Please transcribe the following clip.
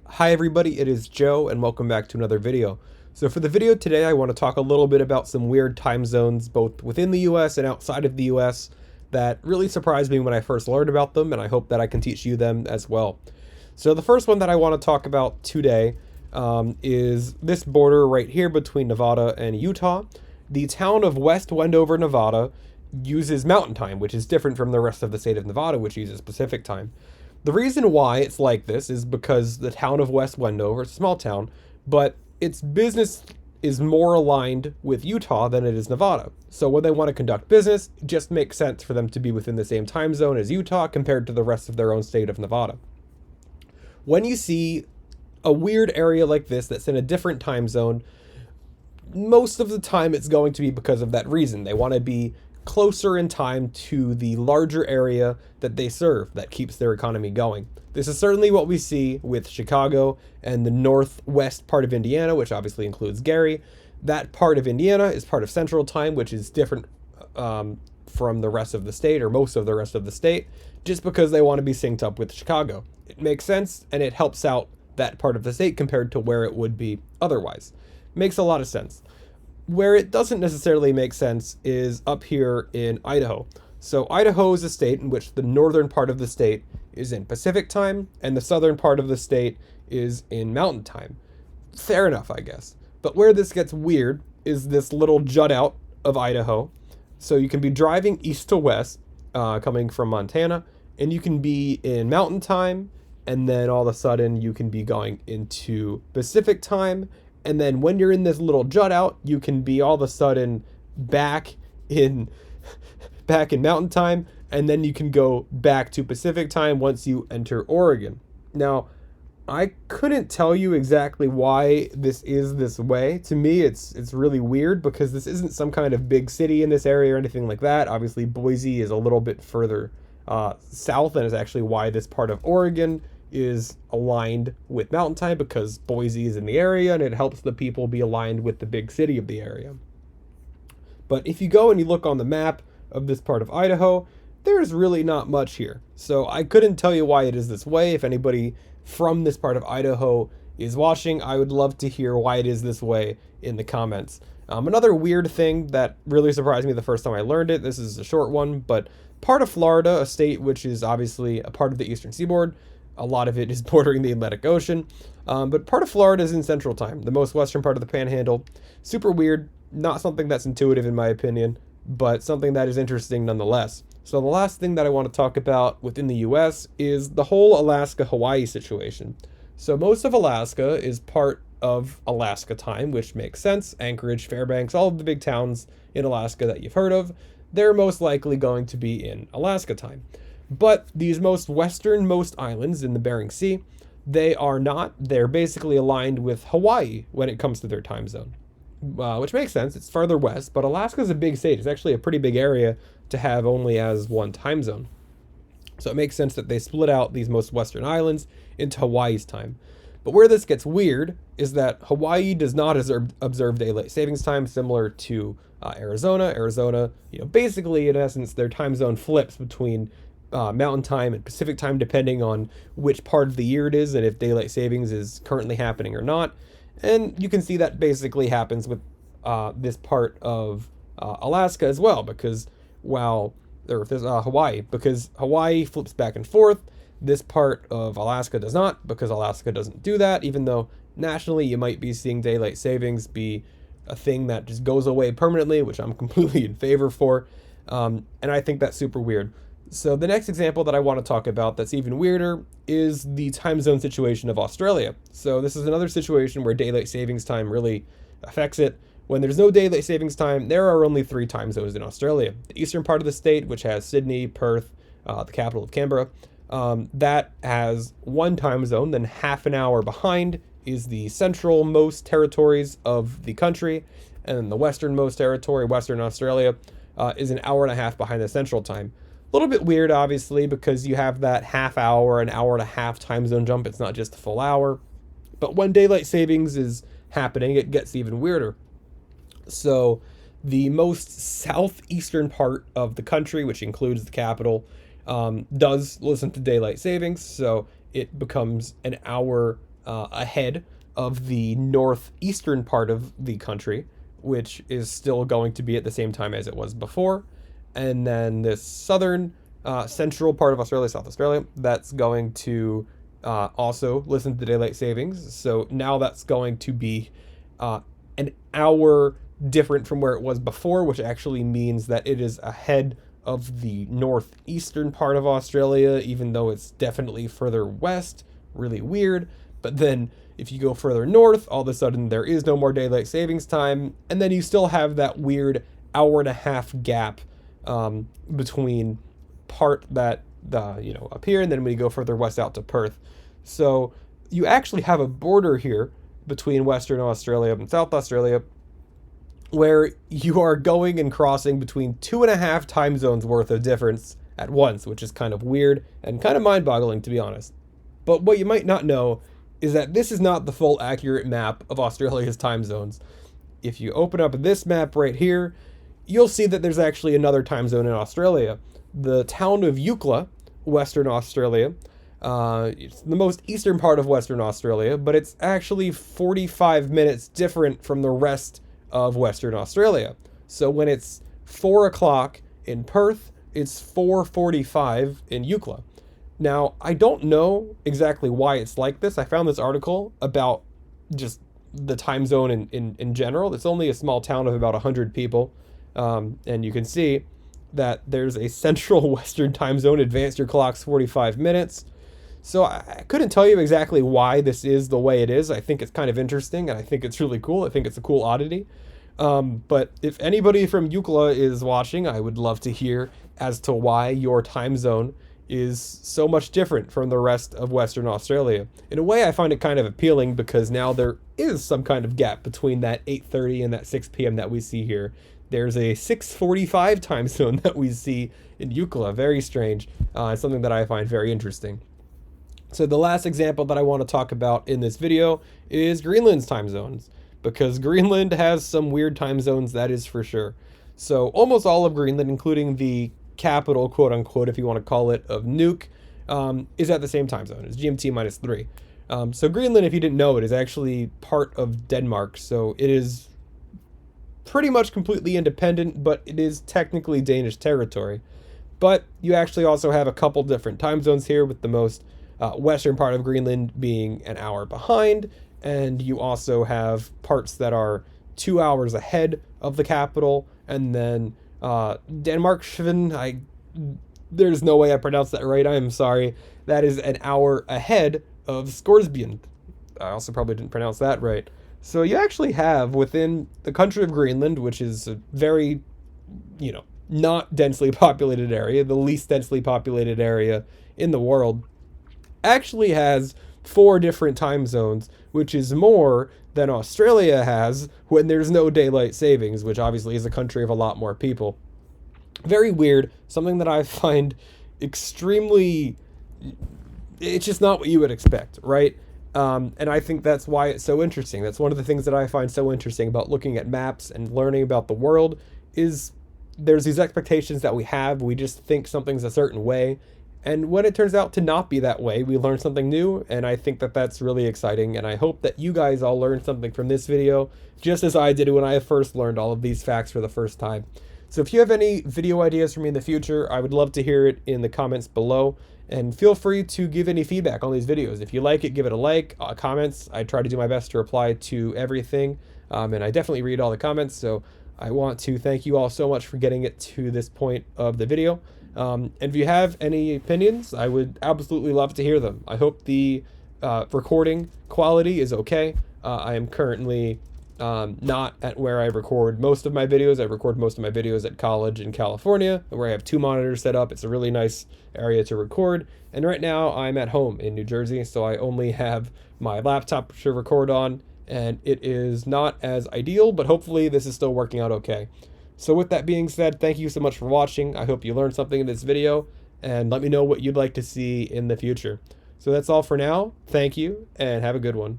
Hi everybody, it is Joe and welcome back to another video. So for the video today, I want to talk a little bit about some weird time zones both within the US and outside of the US that really surprised me when I first learned about them, and I hope that I can teach you them as well. So the first one that I want to talk about today is this border right here between Nevada and Utah. The town of West Wendover, Nevada uses Mountain Time, which is different from the rest of the state of Nevada, which uses Pacific Time. The reason why it's like this is because the town of West Wendover, it's a small town, but its business is more aligned with Utah than it is Nevada. So when they want to conduct business, it just makes sense for them to be within the same time zone as Utah compared to the rest of their own state of Nevada. When you see a weird area like this that's in a different time zone, most of the time it's going to be because of that reason. They want to be closer in time to the larger area that they serve that keeps their economy going. This is certainly what we see with Chicago and the northwest part of Indiana, which obviously includes Gary. That part of Indiana is part of Central Time, which is different from the rest of the state, or most of the rest of the state, just because they want to be synced up with Chicago. It makes sense, and it helps out that part of the state compared to where it would be otherwise. Makes a lot of sense. Where it doesn't necessarily make sense is up here in Idaho. So Idaho is a state in which the northern part of the state is in Pacific Time and the southern part of the state is in Mountain Time. Fair enough, I guess. But where this gets weird is this little jut out of Idaho. So you can be driving east to west, coming from Montana, and you can be in Mountain Time, and then all of a sudden you can be going into Pacific Time, and then when you're in this little jut out, you can be all of a sudden back in Mountain Time, and then you can go back to Pacific Time once you enter Oregon. Now, I couldn't tell you exactly why this is this way. To me, it's really weird because this isn't some kind of big city in this area or anything like that. Obviously, Boise is a little bit further south, and is actually why this part of Oregon is aligned with Mountain Time, because Boise is in the area and it helps the people be aligned with the big city of the area. But if you go and you look on the map of this part of Idaho, there's really not much here. So I couldn't tell you why it is this way. If anybody from this part of Idaho is watching, I would love to hear why it is this way in the comments. Another weird thing that really surprised me the first time I learned it, this is a short one, but part of Florida, a state which is obviously a part of the eastern seaboard, a lot of it is bordering the Atlantic Ocean, but part of Florida is in Central Time, the most western part of the Panhandle. Super weird, not something that's intuitive in my opinion, but something that is interesting nonetheless. So the last thing that I want to talk about within the US is the whole Alaska-Hawaii situation. So most of Alaska is part of Alaska Time, which makes sense. Anchorage, Fairbanks, all of the big towns in Alaska that you've heard of, they're most likely going to be in Alaska Time. But these most westernmost islands in the Bering Sea, they are not. They're basically aligned with Hawaii when it comes to their time zone, which makes sense. It's farther west, but Alaska is a big state. It's actually a pretty big area to have only as one time zone. So it makes sense that they split out these most western islands into Hawaii's time. But where this gets weird is that Hawaii does not observe daylight savings time, similar to Arizona. Arizona, basically in essence, their time zone flips between Mountain Time and Pacific Time, depending on which part of the year it is and if daylight savings is currently happening or not. And you can see that basically happens with this part of Alaska as well, because Hawaii, because Hawaii flips back and forth. This part of Alaska does not, because Alaska doesn't do that, even though nationally you might be seeing daylight savings be a thing that just goes away permanently, which I'm completely in favor for. And I think that's super weird. So the next example that I want to talk about that's even weirder is the time zone situation of Australia. So this is another situation where daylight savings time really affects it. When there's no daylight savings time, there are only 3 time zones in Australia. The eastern part of the state, which has Sydney, Perth, the capital of Canberra, that has 1 time zone. Then half an hour behind is the central-most territories of the country, and then the westernmost territory, Western Australia, is an hour and a half behind the central time. A little bit weird, obviously, because you have that half hour, an hour and a half time zone jump. It's not just a full hour. But when daylight savings is happening, it gets even weirder. So the most southeastern part of the country, which includes the capital, does listen to daylight savings. So it becomes an hour ahead of the northeastern part of the country, which is still going to be at the same time as it was before. And then this southern, central part of Australia, South Australia, that's going to also listen to daylight savings. So now that's going to be an hour different from where it was before, which actually means that it is ahead of the northeastern part of Australia, even though it's definitely further west. Really weird. But then if you go further north, all of a sudden there is no more daylight savings time, and then you still have that weird hour-and-a-half gap between part that up here, and then when you go further west out to Perth. So you actually have a border here between Western Australia and South Australia, where you are going and crossing between 2.5 time zones worth of difference at once, which is kind of weird and kind of mind-boggling, to be honest. But what you might not know is that this is not the full accurate map of Australia's time zones. If you open up this map right here, you'll see that there's actually another time zone in Australia. The town of Eucla, Western Australia, it's the most eastern part of Western Australia, but it's actually 45 minutes different from the rest of Western Australia. So when it's 4 o'clock in Perth, it's 4:45 in Eucla. Now, I don't know exactly why it's like this. I found this article about just the time zone in general. It's only a small town of about 100 people. And you can see that there's a central Western time zone. Advance your clocks 45 minutes. So I couldn't tell you exactly why this is the way it is. I think it's kind of interesting, and I think it's really cool. I think it's a cool oddity. But if anybody from Eucla is watching, I would love to hear as to why your time zone is so much different from the rest of Western Australia. In a way, I find it kind of appealing because now there is some kind of gap between that 8:30 and that 6 p.m. that we see here. There's a 6:45 time zone that we see in Eucla. Very strange. It's something that I find very interesting. So the last example that I want to talk about in this video is Greenland's time zones, because Greenland has some weird time zones, that is for sure. So almost all of Greenland, including the capital, quote unquote, if you want to call it, of Nuuk, is at the same time zone. It's GMT -3. So Greenland, if you didn't know it, is actually part of Denmark. So it is pretty much completely independent, but it is technically Danish territory. But you actually also have a couple different time zones here, with the most western part of Greenland being an hour behind, and you also have parts that are 2 hours ahead of the capital, and then Danmarkshavn, there's no way I pronounced that right, I am sorry, that is an hour ahead of Scoresbyen. I also probably didn't pronounce that right. So you actually have within the country of Greenland, which is a very, not densely populated area, the least densely populated area in the world, actually has 4 different time zones, which is more than Australia has when there's no daylight savings, which obviously is a country of a lot more people. Very weird, something that I find extremely, it's just not what you would expect, right? And I think that's why it's so interesting. That's one of the things that I find so interesting about looking at maps and learning about the world, is there's these expectations that we have. We just think something's a certain way. And when it turns out to not be that way, we learn something new, and I think that that's really exciting, and I hope that you guys all learned something from this video, just as I did when I first learned all of these facts for the first time. So if you have any video ideas for me in the future, I would love to hear it in the comments below, and feel free to give any feedback on these videos. If you like it, give it a like, comments. I try to do my best to reply to everything, and I definitely read all the comments, so I want to thank you all so much for getting it to this point of the video. And if you have any opinions, I would absolutely love to hear them. I hope the recording quality is okay. I am currently not at where I record most of my videos. I record most of my videos at college in California, where I have 2 monitors set up. It's a really nice area to record. And right now I'm at home in New Jersey, so I only have my laptop to record on, and it is not as ideal, but hopefully this is still working out okay. So with that being said, thank you so much for watching. I hope you learned something in this video, and let me know what you'd like to see in the future. So that's all for now. Thank you, and have a good one.